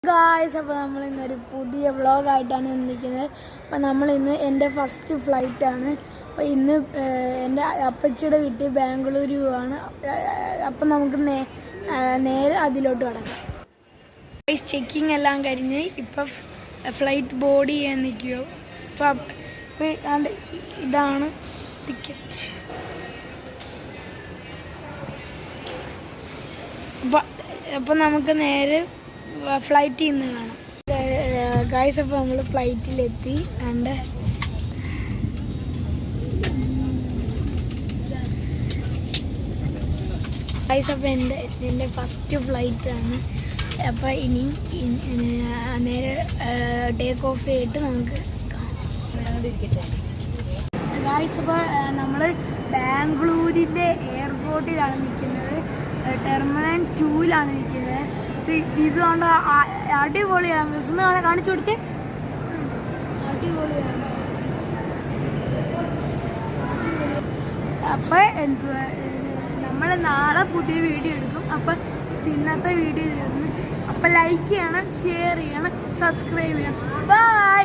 Guys, അപ്പോൾ നമ്മൾ ഇന്നൊരു പുതിയ വ്ളോഗായിട്ടാണ് വന്നിരിക്കുന്നത്. അപ്പോൾ നമ്മളിന്ന് എൻ്റെ ഫസ്റ്റ് ഫ്ലൈറ്റാണ്. അപ്പോൾ ഇന്ന് എൻ്റെ അപ്പച്ചിയുടെ വീട്ടിൽ ബാംഗ്ലൂരു ആണ്. അപ്പം നമുക്ക് നേരെ അതിലോട്ട് കടക്കാം. ചെക്കിങ് എല്ലാം കഴിഞ്ഞ് ഇപ്പം ഫ്ലൈറ്റ് ബോർഡ് ചെയ്യാൻ നിൽക്കുകയോ. അപ്പോൾ ഇതാണ് ടിക്കറ്റ്. അപ്പോൾ നമുക്ക് നേരെ ഫ്ലൈറ്റിൽ നിന്ന് കാണാം. ഗായ്സ്, അപ്പോൾ നമ്മൾ ഫ്ലൈറ്റിലെത്തി. ആൻഡ് ഗായ്സ്, അപ്പോൾ എൻ്റെ ഫസ്റ്റ് ഫ്ലൈറ്റാണ്. അപ്പോൾ ഇനി നേരെ ടേക്ക് ഓഫ് ചെയ്തിട്ട് നമുക്ക് ഗായ്സ്, അപ്പോൾ നമ്മൾ ബാംഗ്ലൂരിലെ എയർപോർട്ടിലാണ് നിൽക്കുന്നത്. ടെർമിനൽ 2-ലാണ് നിൽക്കുന്നത്. ഇത് കൊണ്ട് അടിപൊളിയാണ്. ബസ് കാണിച്ചു കൊടുത്തേ, അടിപൊളിയാണ്. അപ്പം എന്തുവാ, നമ്മൾ നാളെ പുതിയ വീഡിയോ എടുക്കും. അപ്പം ഇന്നത്തെ വീഡിയോ തീർന്ന്. അപ്പം ലൈക്ക് ചെയ്യണം, ഷെയർ ചെയ്യണം, സബ്സ്ക്രൈബ് ചെയ്യണം. ബൈ.